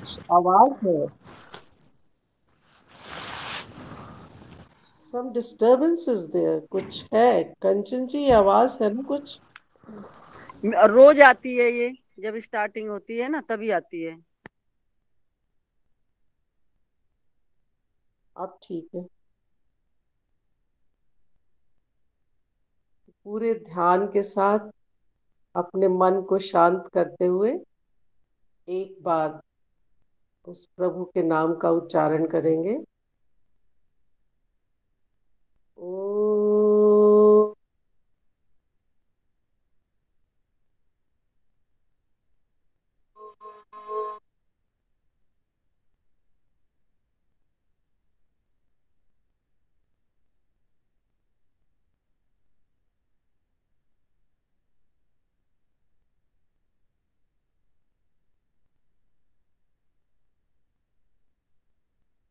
कुछ आवाज है। सम डिस्टरबेंस इज देयर, कुछ है। कंचन जी, आवाज है ना कुछ। रोज आती है ये। जब स्टार्टिंग होती है ना तभी आती है। अब ठीक है। पूरे ध्यान के साथ अपने मन को शांत करते हुए एक बार उस प्रभु के नाम का उच्चारण करेंगे। ओ।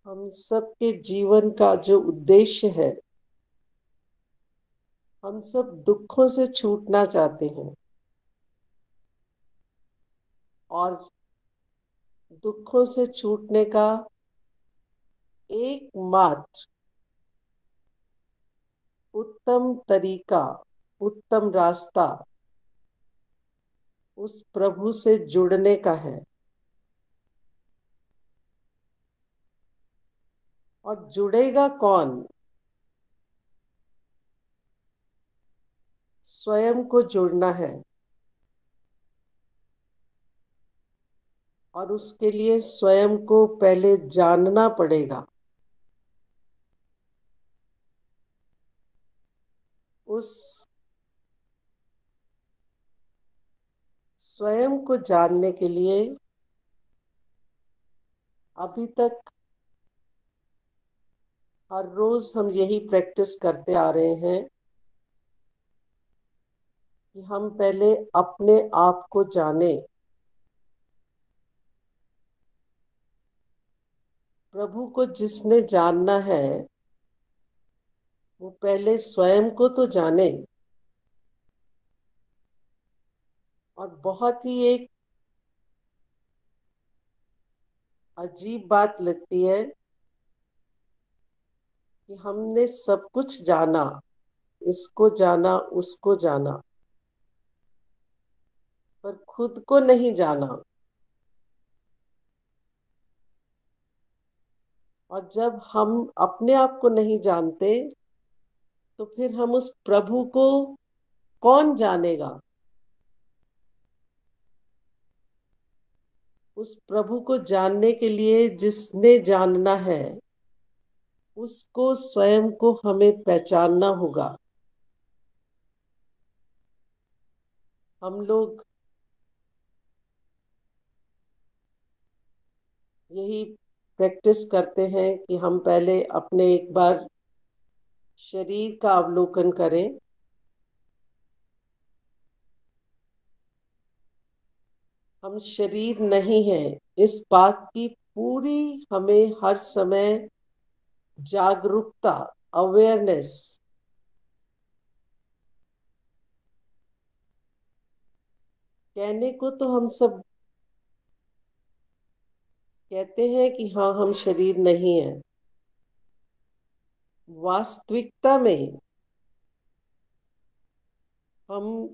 हम सबके जीवन का जो उद्देश्य है, हम सब दुखों से छूटना चाहते हैं। और दुखों से छूटने का एकमात्र उत्तम तरीका, उत्तम रास्ता उस प्रभु से जुड़ने का है। और जुड़ेगा कौन? स्वयं को जुड़ना है। और उसके लिए स्वयं को पहले जानना पड़ेगा। उस स्वयं को जानने के लिए अभी तक हर रोज हम यही प्रैक्टिस करते आ रहे हैं कि हम पहले अपने आप को जाने। प्रभु को जिसने जानना है वो पहले स्वयं को तो जाने। और बहुत ही एक अजीब बात लगती है कि हमने सब कुछ जाना, इसको जाना, उसको जाना, पर खुद को नहीं जाना। और जब हम अपने आप को नहीं जानते तो फिर हम उस प्रभु को कौन जानेगा? उस प्रभु को जानने के लिए जिसने जानना है उसको स्वयं को हमें पहचानना होगा। हम लोग यही प्रैक्टिस करते हैं कि हम पहले अपने एक बार शरीर का अवलोकन करें। हम शरीर नहीं हैं, इस बात की पूरी हमें हर समय जागरूकता, अवेयरनेस। कहने को तो हम सब कहते हैं कि हाँ हम शरीर नहीं है। वास्तविकता में हम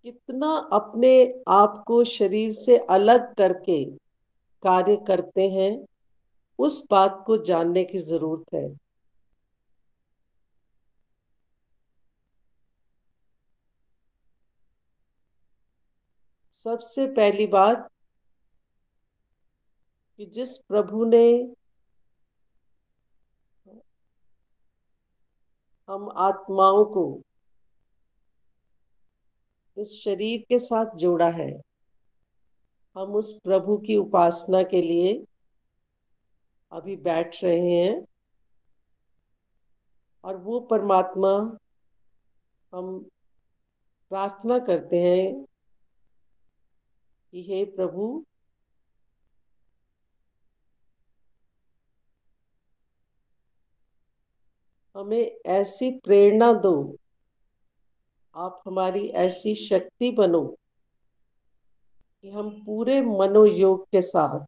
कितना अपने आप को शरीर से अलग करके कार्य करते हैं, उस बात को जानने की जरूरत है। सबसे पहली बात कि जिस प्रभु ने हम आत्माओं को इस शरीर के साथ जोड़ा है, हम उस प्रभु की उपासना के लिए अभी बैठ रहे हैं। और वो परमात्मा, हम प्रार्थना करते हैं कि हे प्रभु, हमें ऐसी प्रेरणा दो, आप हमारी ऐसी शक्ति बनो कि हम पूरे मनोयोग के साथ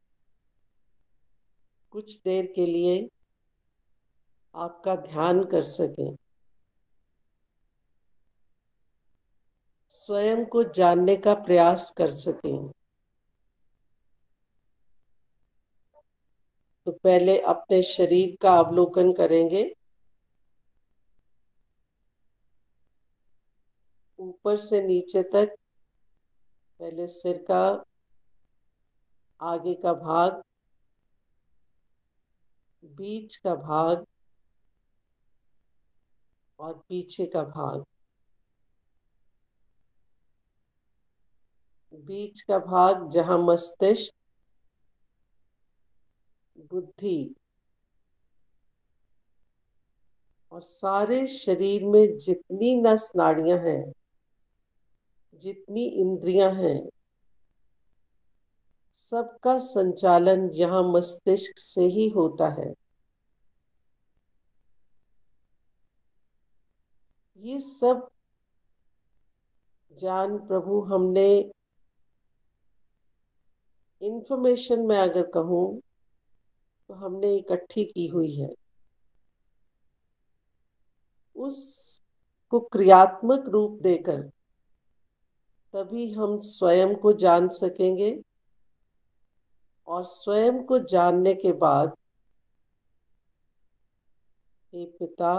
कुछ देर के लिए आपका ध्यान कर सकें, स्वयं को जानने का प्रयास कर सकें। तो पहले अपने शरीर का अवलोकन करेंगे, ऊपर से नीचे तक। पहले सिर का आगे का भाग, बीच का भाग और पीछे का भाग। बीच का भाग जहां मस्तिष्क, बुद्धि और सारे शरीर में जितनी नस नाड़ियां हैं, जितनी इंद्रियां हैं, सबका संचालन यहाँ मस्तिष्क से ही होता है। ये सब जान प्रभु हमने इंफॉर्मेशन में अगर कहूँ तो हमने इकट्ठी की हुई है। उसको क्रियात्मक रूप देकर तभी हम स्वयं को जान सकेंगे, और स्वयं को जानने के बाद हे पिता,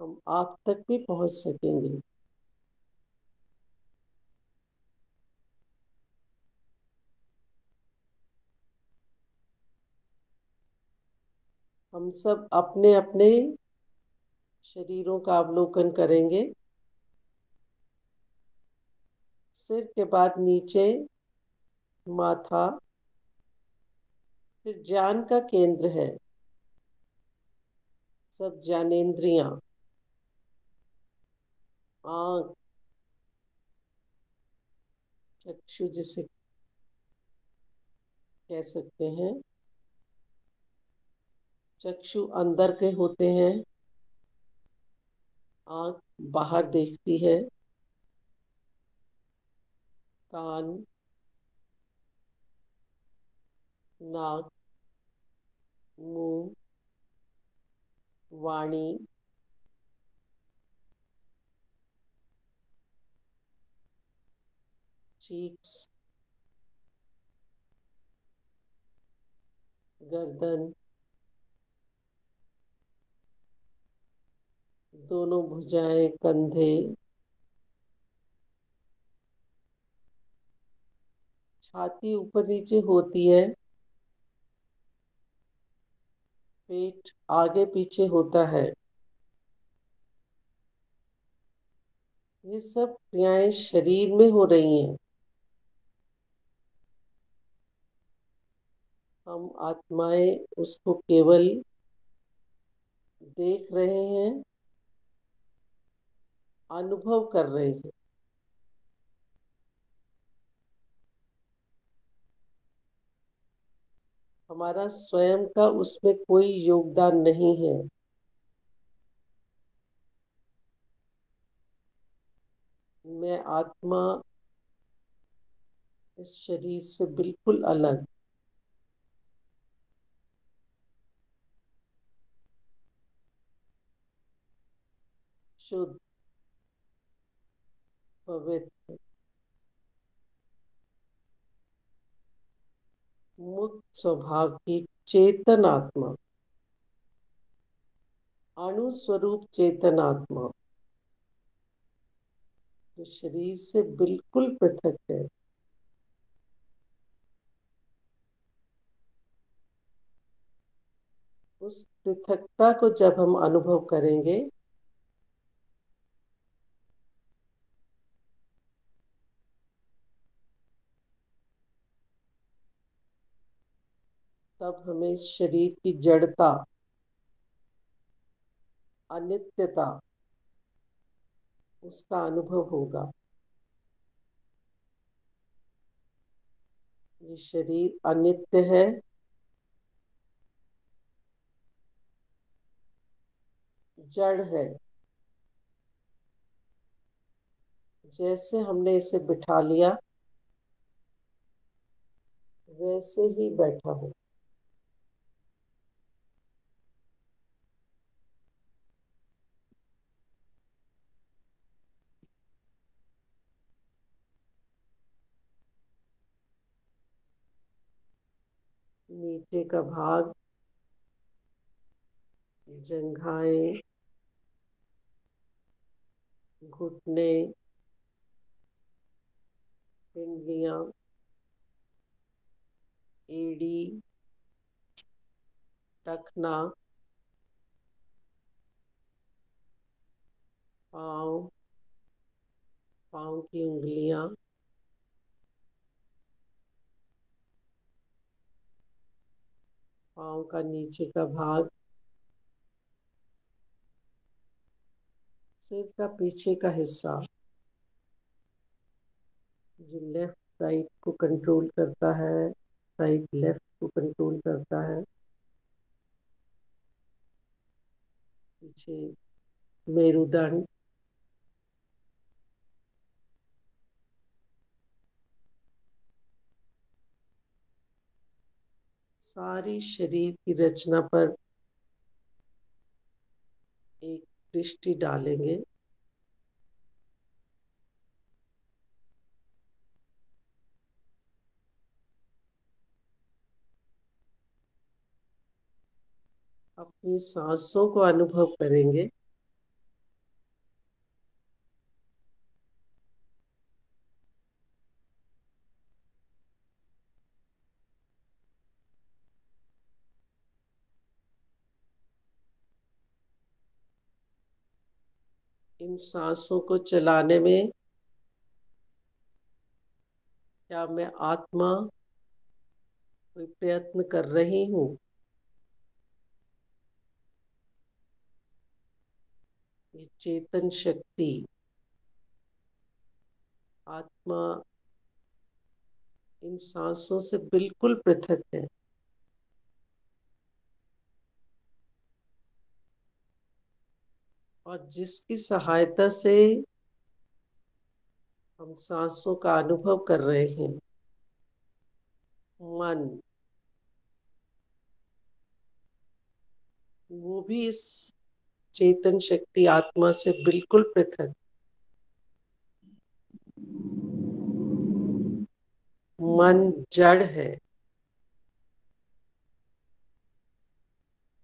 हम आप तक भी पहुंच सकेंगे। हम सब अपने अपने शरीरों का अवलोकन करेंगे। सिर के बाद नीचे माथा, फिर ज्ञान का केंद्र है, सब ज्ञानेंद्रियां, आंख, चक्षु जिसे कह सकते हैं। चक्षु अंदर के होते हैं, आंख बाहर देखती है, कान, नाक, मुंह, वाणी, चीक्स, गर्दन, दोनों भुजाएं, कंधे, छाती ऊपर नीचे होती है, पेट आगे पीछे होता है। ये सब क्रियाएं शरीर में हो रही हैं। हम आत्माएं उसको केवल देख रहे हैं, अनुभव कर रहे हैं। हमारा स्वयं का उसमें कोई योगदान नहीं है। मैं आत्मा इस शरीर से बिल्कुल अलग। शुद्ध, पवित्र, मुक्त स्वभाव की चेतन आत्मा, अणु स्वरूप चेतन आत्मा, जो शरीर से बिल्कुल पृथक है। उस पृथकता को जब हम अनुभव करेंगे, तब हमें इस शरीर की जड़ता, अनित्यता, उसका अनुभव होगा। ये शरीर अनित्य है, जड़ है। जैसे हमने इसे बिठा लिया, वैसे ही बैठा हूँ। नीचे का भाग, जंघाएं, घुटने, पिंडलियां, एड़ी, टखना, पाँव, पाँव की उंगलियां, पाँव का नीचे का भाग, सिर का पीछे का हिस्सा जो लेफ्ट साइड को कंट्रोल करता है, साइड लेफ्ट को कंट्रोल करता है। पीछे मेरुदंड, सारी शरीर की रचना पर एक दृष्टि डालेंगे। अपनी सांसों को अनुभव करेंगे। इन सांसों को चलाने में क्या मैं आत्मा कोई प्रयत्न कर रही हूँ? ये चेतन शक्ति, आत्मा इन सांसों से बिल्कुल पृथक है। और जिसकी सहायता से हम सांसों का अनुभव कर रहे हैं, मन, वो भी इस चेतन शक्ति आत्मा से बिल्कुल पृथक। मन जड़ है,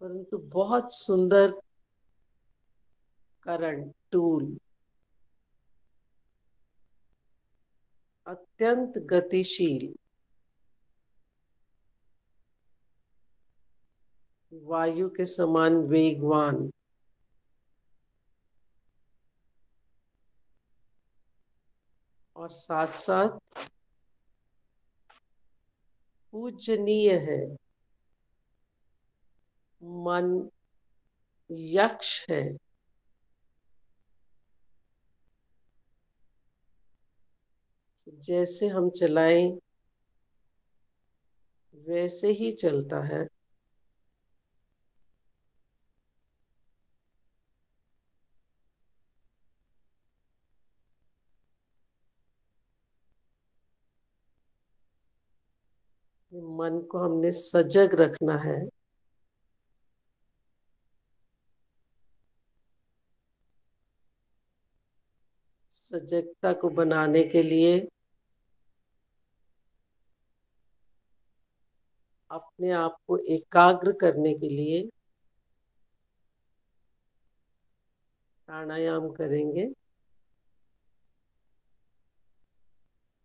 परंतु बहुत सुंदर करंट टूल, अत्यंत गतिशील, वायु के समान वेगवान, और साथ साथ पूजनीय है। मन यक्ष है, जैसे हम चलाएं वैसे ही चलता है। मन को हमने सजग रखना है। सजगता को बनाने के लिए अपने आप को एकाग्र करने के लिए प्राणायाम करेंगे।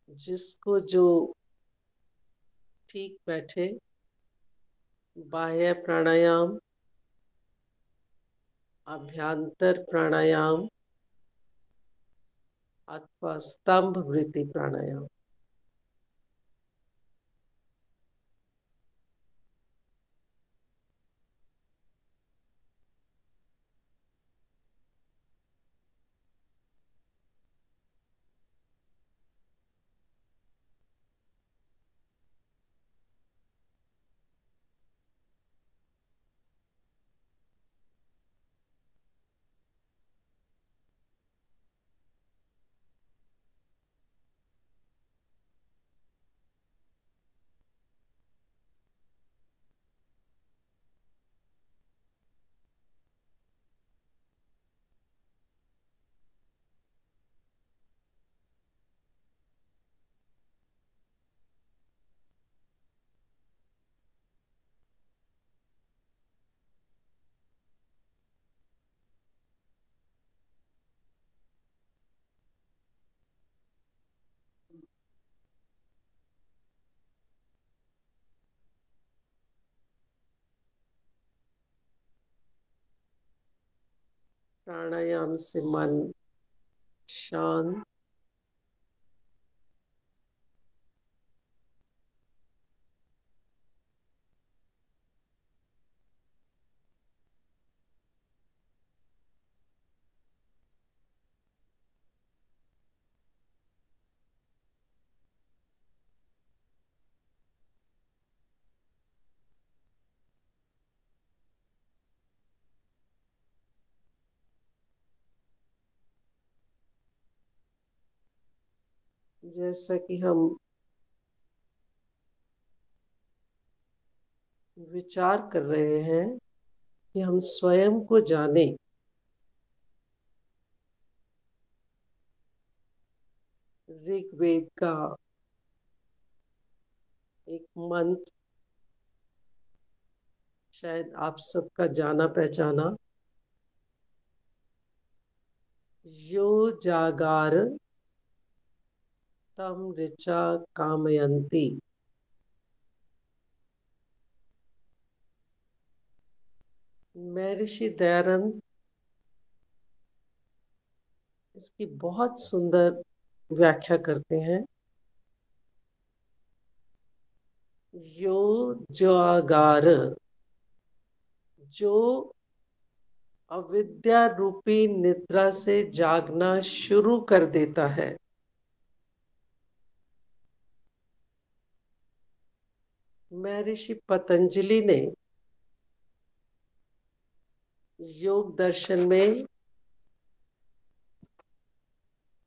जिसको जो ठीक बैठे, बाह्य प्राणायाम, अभ्यांतर प्राणायाम अथवा स्तंभ वृत्ति प्राणायाम। प्राणायाम से मन शांत, जैसा कि हम विचार कर रहे हैं कि हम स्वयं को जाने। ऋग्वेद का एक मंत्र, शायद आप सबका जाना पहचाना, यो जागार तम ऋचा कामयंती। महर्षि दयानंद इसकी बहुत सुंदर व्याख्या करते हैं। यो जागार, जो अविद्या रूपी निद्रा से जागना शुरू कर देता है, महर्षि पतंजलि ने योग दर्शन में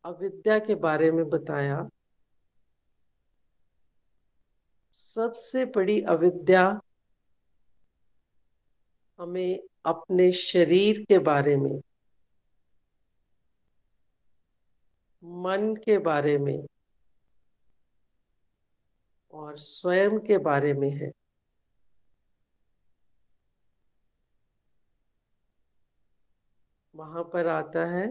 अविद्या के बारे में बताया। सबसे बड़ी अविद्या हमें अपने शरीर के बारे में, मन के बारे में और स्वयं के बारे में है। वहां पर आता है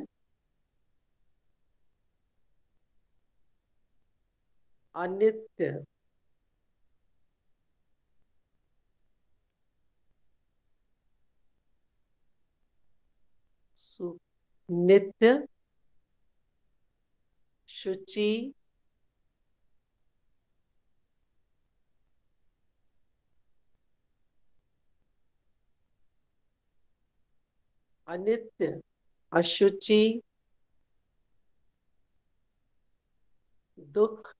अनित्य, नित्य, शुचि, अनित्य, अशुचि, दुख,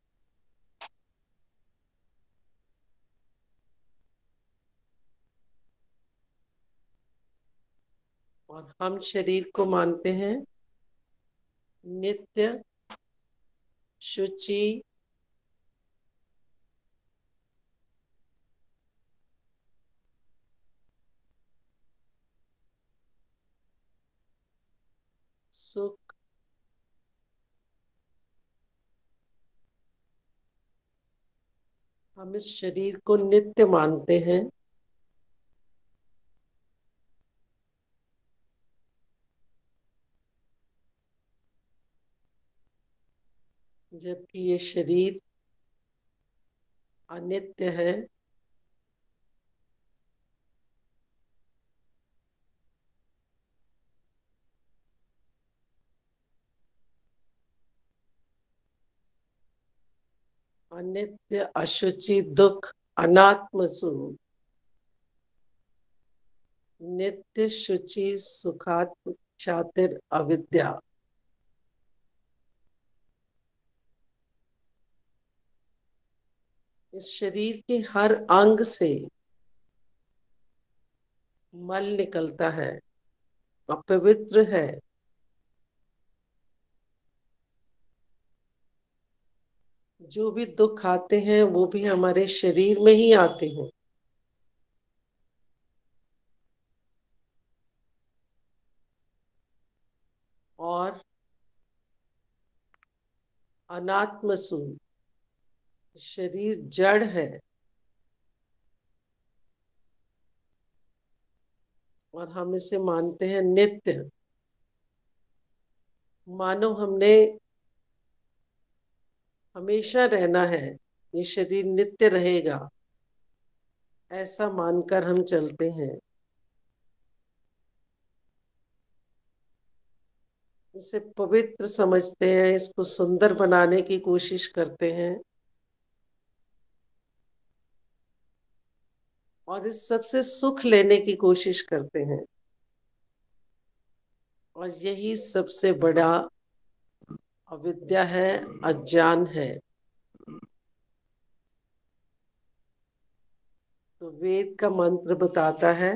और हम शरीर को मानते हैं नित्य, शुचि, सुख, हम इस शरीर को नित्य मानते हैं। जबकि ये शरीर अनित्य है। अनित्य, अशुचि, दुख, अनात्म स्वरूप, नित्य, शुचि, सुखात्म, क्षातिर, अविद्या। इस शरीर के हर अंग से मल निकलता है, अपवित्र है। जो भी दुख आते हैं वो भी हमारे शरीर में ही आते हैं। और अनात्म स्वरूप, शरीर जड़ है और हम इसे मानते हैं नित्य। मानो हमने हमेशा रहना है, ये शरीर नित्य रहेगा, ऐसा मानकर हम चलते हैं। इसे पवित्र समझते हैं, इसको सुंदर बनाने की कोशिश करते हैं और इस सबसे सुख लेने की कोशिश करते हैं। और यही सबसे बड़ा अविद्या है, अज्ञान है। तो वेद का मंत्र बताता है,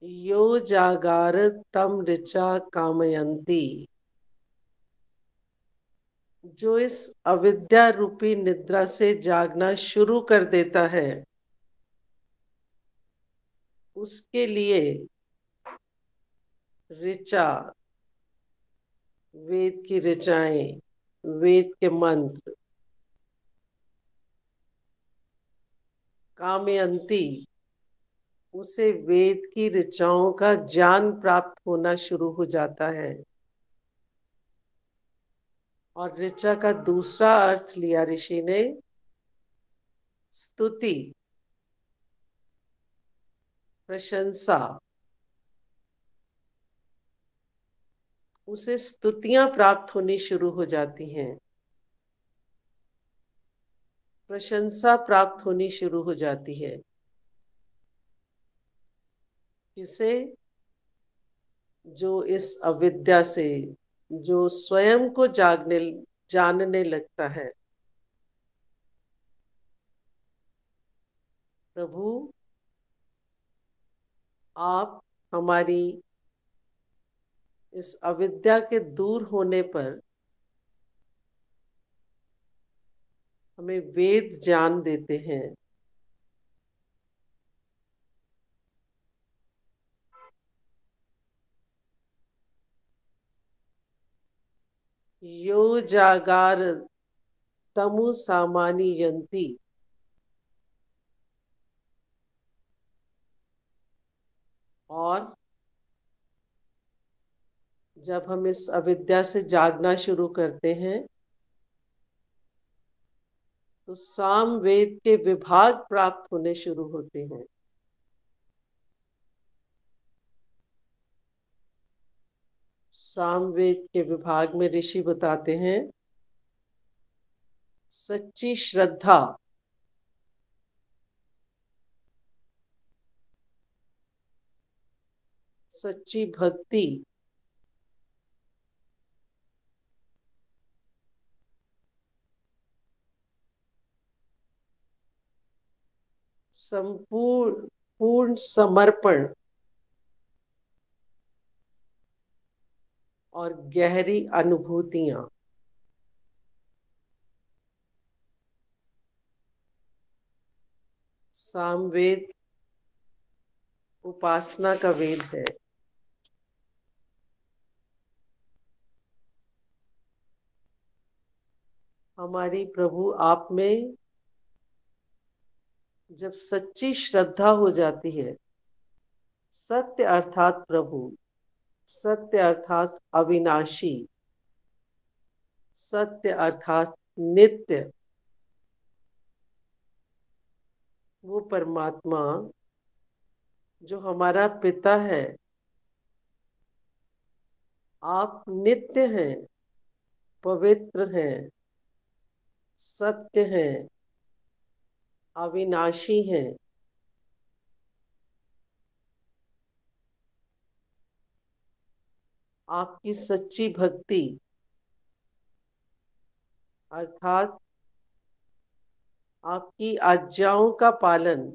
यो जागार तम ऋचा कामयंती। जो इस अविद्या रूपी निद्रा से जागना शुरू कर देता है, उसके लिए ऋचा, वेद की ऋचाएं, वेद के मंत्र, कामयंती, उसे वेद की ऋचाओं का ज्ञान प्राप्त होना शुरू हो जाता है। और ऋचा का दूसरा अर्थ लिया ऋषि ने, स्तुति, प्रशंसा। उसे स्तुतियां प्राप्त होनी शुरू हो जाती हैं, प्रशंसा प्राप्त होनी शुरू हो जाती है। किसे? जो इस अविद्या से, जो स्वयं को जानने लगता है। प्रभु, आप हमारी इस अविद्या के दूर होने पर हमें वेद ज्ञान देते हैं। यो जागार तमु सामानी यंती। और जब हम इस अविद्या से जागना शुरू करते हैं, तो साम वेद के विभाग प्राप्त होने शुरू होते हैं। सामवेद के विभाग में ऋषि बताते हैं, सच्ची श्रद्धा, सच्ची भक्ति, संपूर्ण पूर्ण समर्पण और गहरी अनुभूतियां, सामवेद उपासना का वेद है। हमारी प्रभु आप में जब सच्ची श्रद्धा हो जाती है, सत्य अर्थात प्रभु, सत्य अर्थात अविनाशी, सत्य अर्थात नित्य, वो परमात्मा जो हमारा पिता है, आप नित्य हैं, पवित्र हैं, सत्य हैं, अविनाशी हैं। आपकी सच्ची भक्ति अर्थात आपकी आज्ञाओं का पालन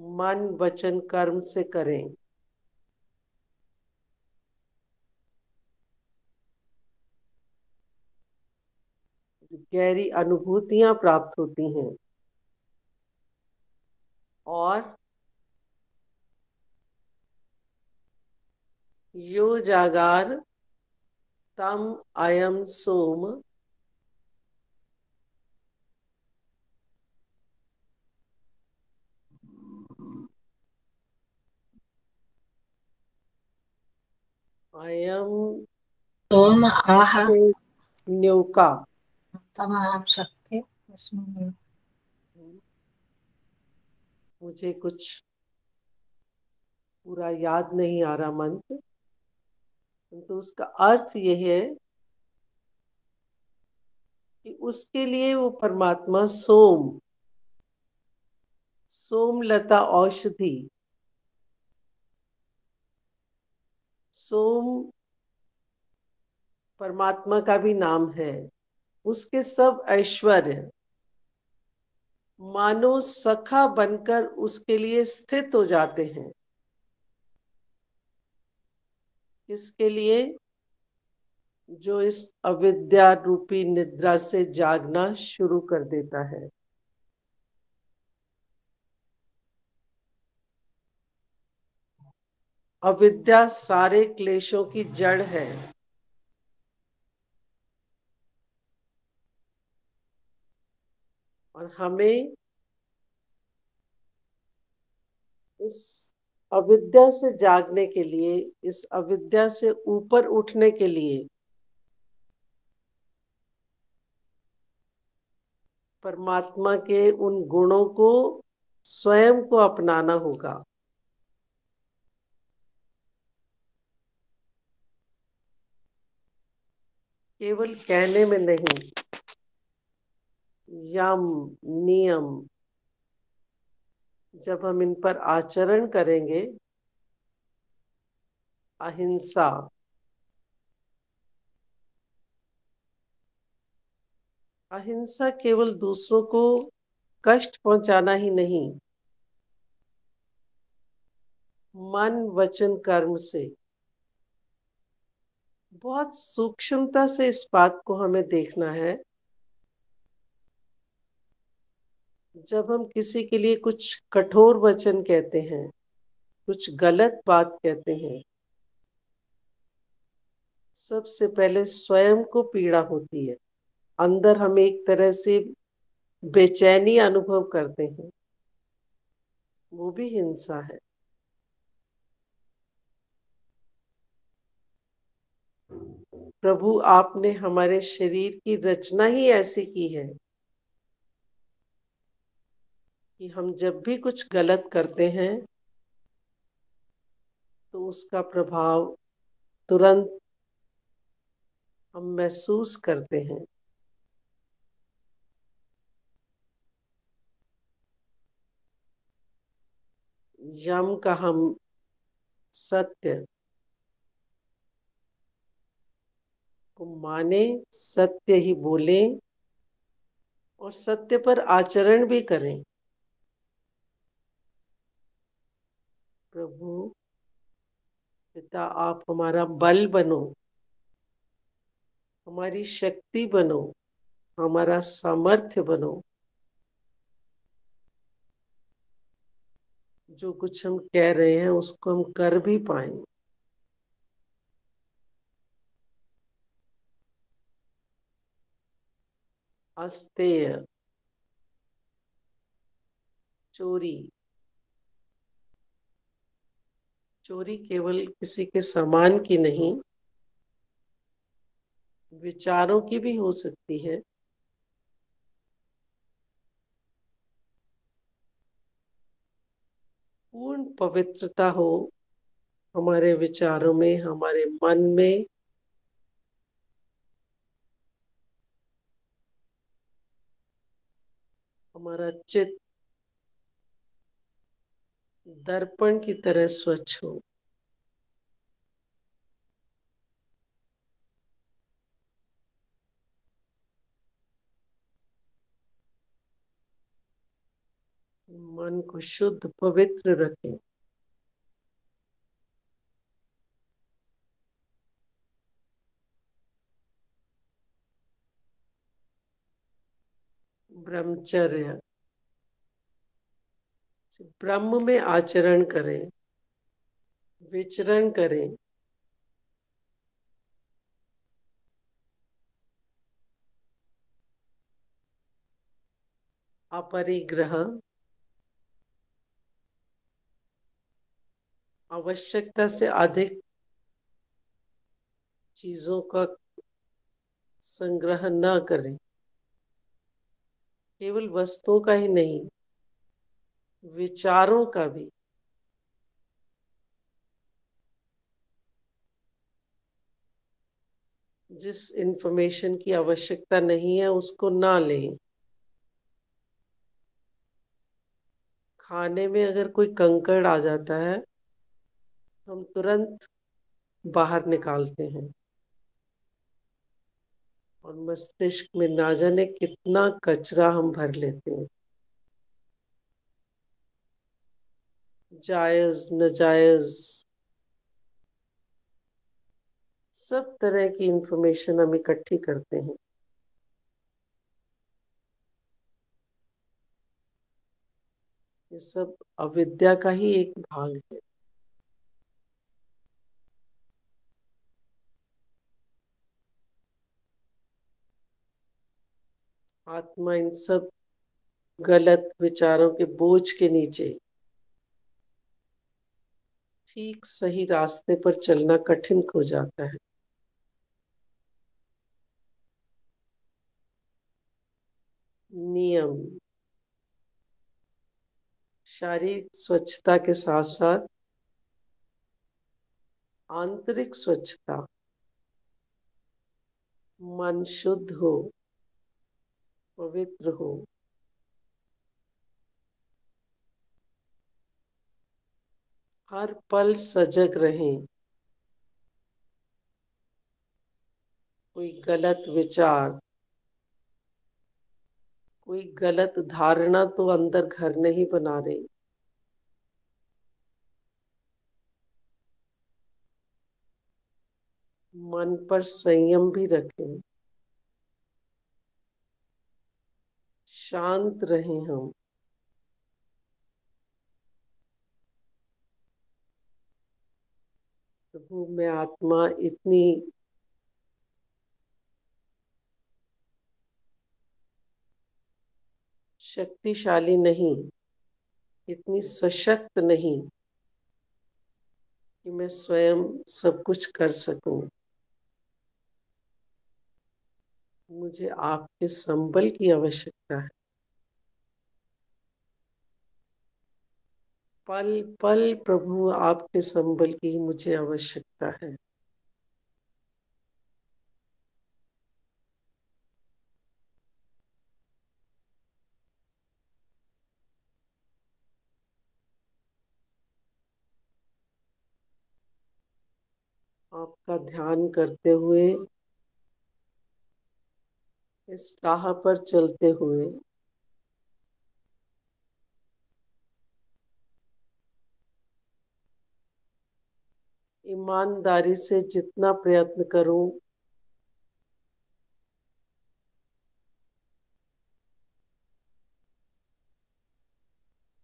मन वचन कर्म से करें। गहरी अनुभूतियां प्राप्त होती हैं। और यो जागार तम अयम सोम। अयम सोम आह न्योका। तमाम शक्ति उसमें मुझे कुछ पूरा याद नहीं आ रहा मंत्र, तो उसका अर्थ यह है कि उसके लिए वो परमात्मा सोमलता औषधि, सोम परमात्मा का भी नाम है। उसके सब ऐश्वर्य मानो सखा बनकर उसके लिए स्थित हो जाते हैं। इसके लिए जो इस अविद्या रूपी निद्रा से जागना शुरू कर देता है। अविद्या सारे क्लेशों की जड़ है। और हमें इस अविद्या से जागने के लिए, इस अविद्या से ऊपर उठने के लिए परमात्मा के उन गुणों को स्वयं को अपनाना होगा। केवल कहने में नहीं, यम नियम जब हम इन पर आचरण करेंगे, अहिंसा, अहिंसा केवल दूसरों को कष्ट पहुंचाना ही नहीं, मन वचन कर्म से बहुत सूक्ष्मता से इस बात को हमें देखना है। जब हम किसी के लिए कुछ कठोर वचन कहते हैं, कुछ गलत बात कहते हैं, सबसे पहले स्वयं को पीड़ा होती है। अंदर हम एक तरह से बेचैनी अनुभव करते हैं, वो भी हिंसा है। प्रभु, आपने हमारे शरीर की रचना ही ऐसी की है कि हम जब भी कुछ गलत करते हैं तो उसका प्रभाव तुरंत हम महसूस करते हैं। यम का हम सत्य को माने, सत्य ही बोले और सत्य पर आचरण भी करें। प्रभु पिता, आप हमारा बल बनो, हमारी शक्ति बनो, हमारा सामर्थ्य बनो। जो कुछ हम कह रहे हैं उसको हम कर भी पाए। अस्तेय, चोरी, चोरी केवल किसी के सामान की नहीं, विचारों की भी हो सकती है। पूर्ण पवित्रता हो हमारे विचारों में, हमारे मन में। हमारा चित्त दर्पण की तरह स्वच्छ हो। मन को शुद्ध पवित्र रखें। ब्रह्मचर्य, ब्रह्म में आचरण करें, विचरण करें। अपरिग्रह, आवश्यकता से अधिक चीजों का संग्रह न करें। केवल वस्तुओं का ही नहीं, विचारों का भी। जिस इंफॉर्मेशन की आवश्यकता नहीं है उसको ना लें। खाने में अगर कोई कंकड़ आ जाता है हम तुरंत बाहर निकालते हैं, और मस्तिष्क में ना जाने कितना कचरा हम भर लेते हैं, जायज नाजायज सब तरह की इंफॉर्मेशन हम इकट्ठी करते हैं। ये सब अविद्या का ही एक भाग है। आत्मा इन सब गलत विचारों के बोझ के नीचे ठीक सही रास्ते पर चलना कठिन हो जाता है। नियम शारीरिक स्वच्छता के साथ साथ आंतरिक स्वच्छता, मन शुद्ध हो, पवित्र हो, हर पल सजग रहें। कोई गलत विचार, कोई गलत धारणा तो अंदर घर नहीं बना रही। मन पर संयम भी रखें, शांत रहें हम। प्रभु में आत्मा इतनी शक्तिशाली नहीं, इतनी सशक्त नहीं कि मैं स्वयं सब कुछ कर सकूं। मुझे आपके संबल की आवश्यकता है। पल पल प्रभु आपके संबल की मुझे आवश्यकता है। आपका ध्यान करते हुए, इस राह पर चलते हुए ईमानदारी से जितना प्रयत्न करूं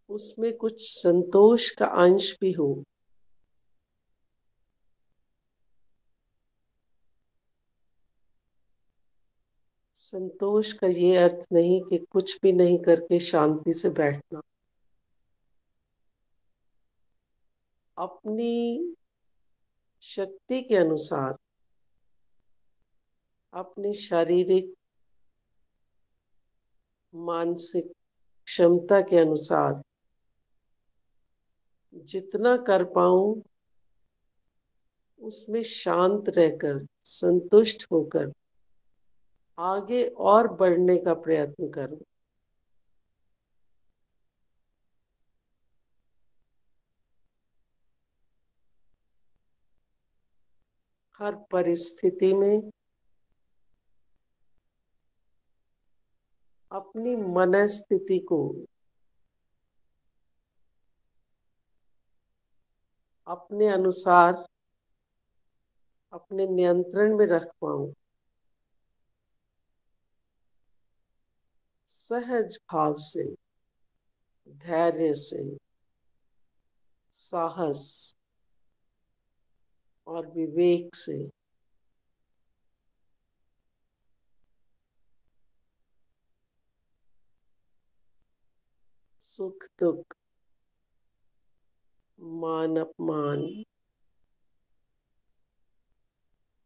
उसमें कुछ संतोष का अंश भी हो। संतोष का ये अर्थ नहीं कि कुछ भी नहीं करके शांति से बैठना। अपनी शक्ति के अनुसार, अपनी शारीरिक मानसिक क्षमता के अनुसार जितना कर पाऊं उसमें शांत रहकर, संतुष्ट होकर आगे और बढ़ने का प्रयत्न करूं। हर परिस्थिति में अपनी मनस्थिति को अपने अनुसार अपने नियंत्रण में रख पाऊं। सहज भाव से, धैर्य से, साहस और विवेक से सुख दुख, मान अपमान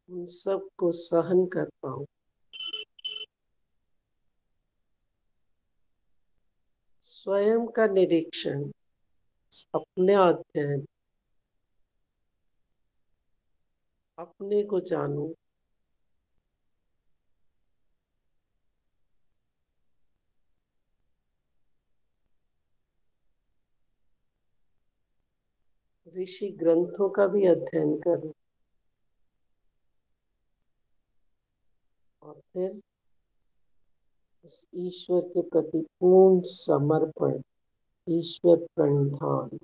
उन सब को सहन कर पाऊं। स्वयं का निरीक्षण, अपने अध्ययन, अपने को जानो। ऋषि ग्रंथों का भी अध्ययन करो और फिर उस ईश्वर के प्रति पूर्ण समर्पण, ईश्वर प्रणिधान,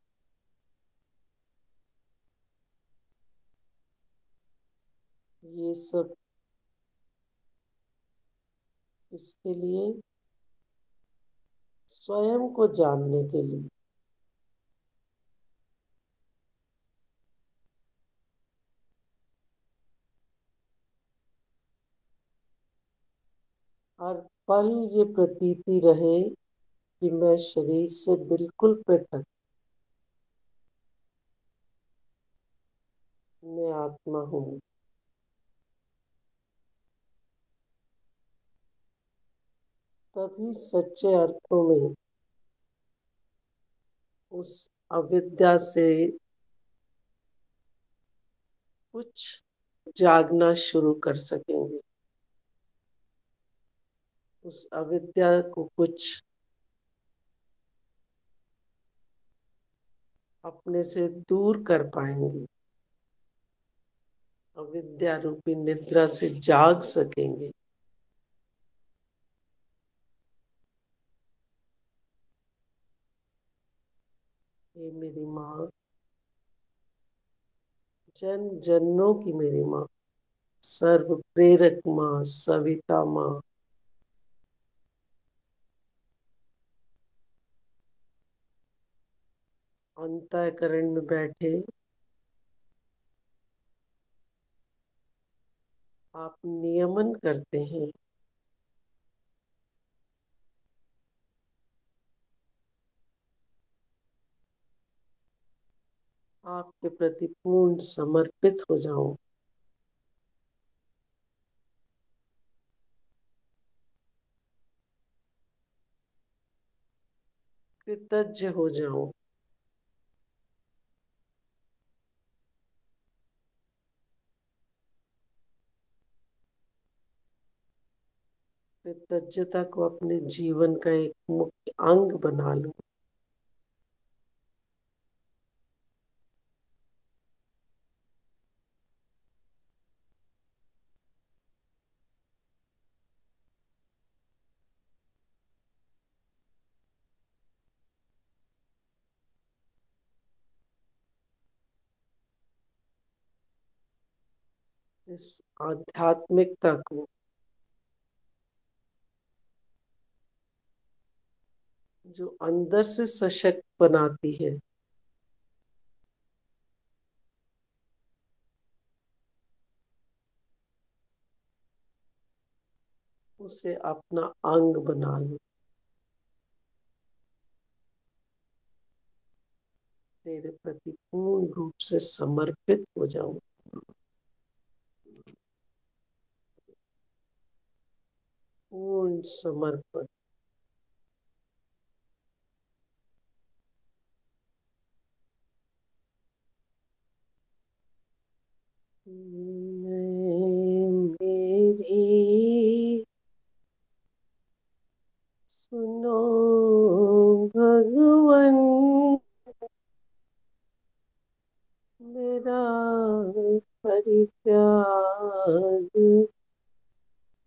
ये सब इसके लिए, स्वयं को जानने के लिए। हर पल ये प्रतीति रहे कि मैं शरीर से बिल्कुल पृथक, मैं आत्मा हूँ। तभी सच्चे अर्थों में उस अविद्या से कुछ जागना शुरू कर सकेंगे, उस अविद्या को कुछ अपने से दूर कर पाएंगे, अविद्या रूपी निद्रा से जाग सकेंगे। ये मेरी माँ, जन जनों की मेरी माँ, सर्व प्रेरक माँ, सविता माँ, अंतःकरण में बैठे आप नियमन करते हैं। आपके प्रति पूर्ण समर्पित हो जाऊं, कृतज्ञ हो जाऊं। कृतज्ञता को अपने जीवन का एक मुख्य अंग बना लूं। इस आध्यात्मिकता को जो अंदर से सशक्त बनाती है, उसे अपना अंग बना लो। तेरे प्रति पूर्ण रूप से समर्पित हो जाऊं। पूर्ण समर्पण। मेरी सुनो भगवन, मेरा परित्याग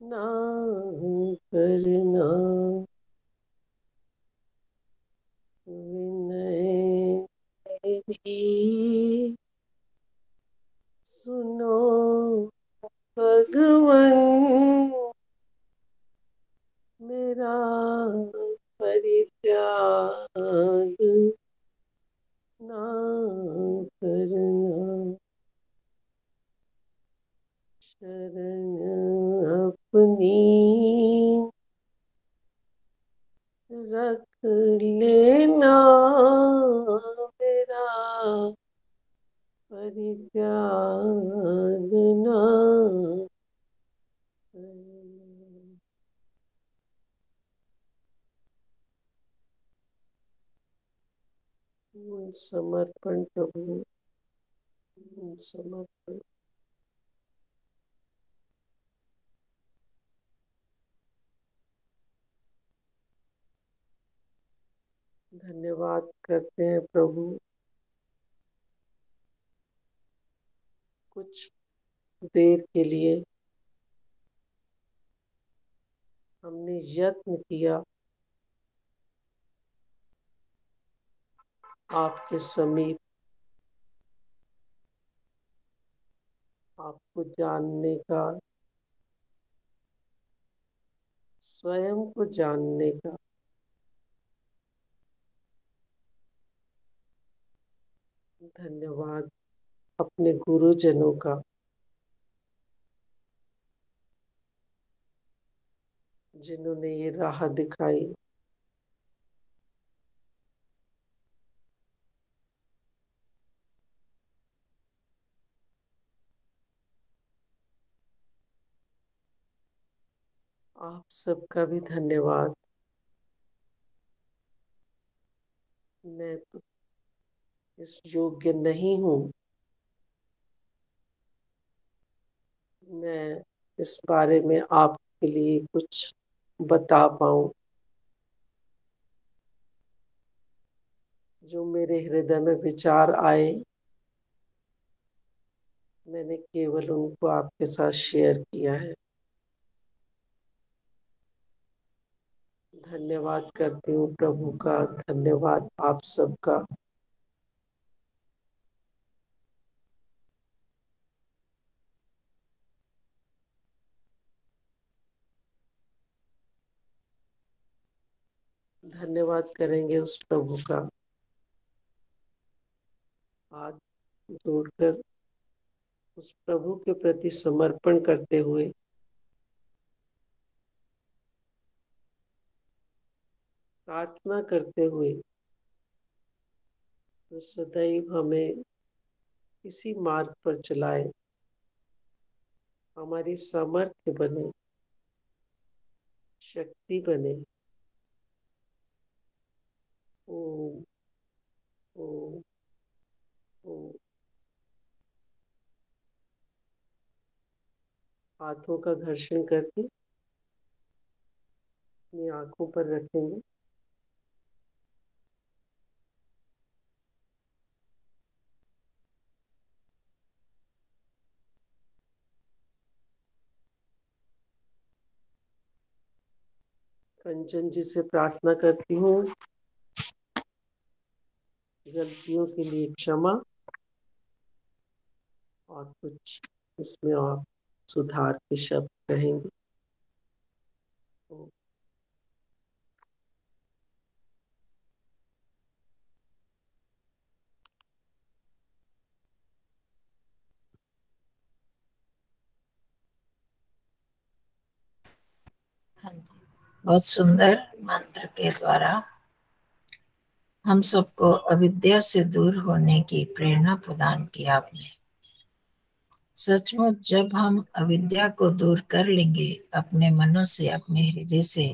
ना करना। विनय मेरी सुनो भगवन, मेरा परित्याग ना करना। शरण अपनी रख लेना, मेरा परित्याग ना करना। समर्पण प्रभु, समर्पण। धन्यवाद करते हैं प्रभु। कुछ देर के लिए हमने यत्न किया आपके समीप, आपको जानने का, स्वयं को जानने का। धन्यवाद अपने गुरुजनों का, जिन्होंने ये राह दिखाई। आप सबका भी धन्यवाद। मैं तो इस योग्य नहीं हूँ, मैं इस बारे में आपके लिए कुछ बता पाऊँ। जो मेरे हृदय में विचार आए, मैंने केवल उनको आपके साथ शेयर किया है। धन्यवाद करती हूँ प्रभु का, धन्यवाद आप सबका। धन्यवाद करेंगे उस प्रभु का, हाथ जोड़कर उस प्रभु के प्रति समर्पण करते हुए, प्रार्थना करते हुए, तो सदैव हमें इसी मार्ग पर चलाए, हमारी सामर्थ्य बने, शक्ति बने। ओम ओम ओम। हाथों का घर्षण करके अपनी आंखों पर रखेंगे। कंचन जी से प्रार्थना करती हूँ, गलतियों के लिए क्षमा, और कुछ इसमें और सुधार के शब्द कहेंगे। हाँ जी, बहुत सुंदर मंत्र के द्वारा हम सबको अविद्या से दूर होने की प्रेरणा प्रदान की आपने। सचमुच जब हम अविद्या को दूर कर लेंगे अपने मनों से, अपने हृदय से,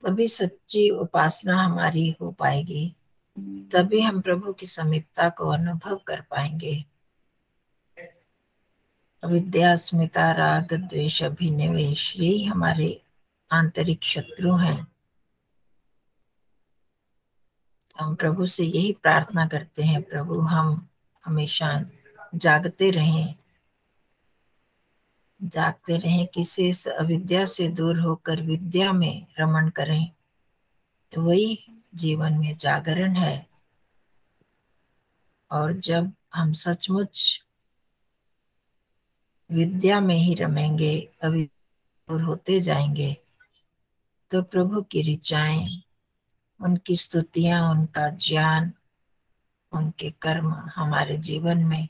तभी सच्ची उपासना हमारी हो पाएगी। तभी हम प्रभु की समीपता को अनुभव कर पाएंगे। अविद्या, अस्मिता, राग, द्वेष, अभिनिवेश, यही हमारे आंतरिक शत्रु हैं। हम प्रभु से यही प्रार्थना करते हैं, प्रभु हम हमेशा जागते रहें, किसी इस अविद्या से दूर होकर विद्या में रमण करें। तो वही जीवन में जागरण है। और जब हम सचमुच विद्या में ही रमेंगे, अविद्या दूर होते जाएंगे, तो प्रभु की ऋचाएं, उनकी स्तुतियां, उनका ज्ञान, उनके कर्म हमारे जीवन में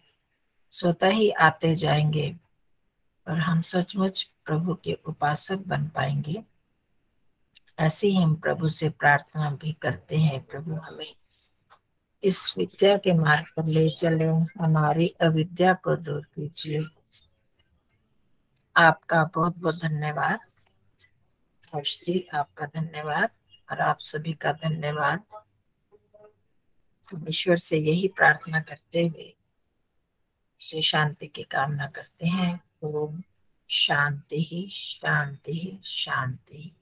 स्वतः ही आते जाएंगे और हम सचमुच प्रभु के उपासक बन पाएंगे। ऐसे ही हम प्रभु से प्रार्थना भी करते हैं, प्रभु हमें इस विद्या के मार्ग पर ले चले, हमारी अविद्या को दूर कीजिए। आपका बहुत बहुत धन्यवाद हर्ष जी, आपका धन्यवाद और आप सभी का धन्यवाद। हम ईश्वर से यही प्रार्थना करते हुए से शांति की कामना करते हैं। ओम शांति ही शांति ही शांति।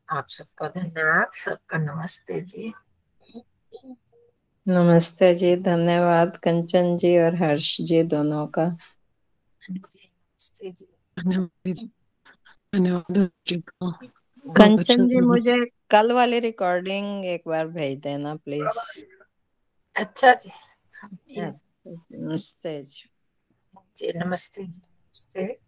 आप सबका धन्यवाद, सबका नमस्ते जी। नमस्ते जी, धन्यवाद कंचन जी और हर्ष जी दोनों का। नमस्ते जी। धन्यवाद जी को। कंचन जी मुझे कल वाली रिकॉर्डिंग एक बार भेज देना प्लीज। अच्छा जी। नमस्ते जी। नमस्ते जी। नमस्ते।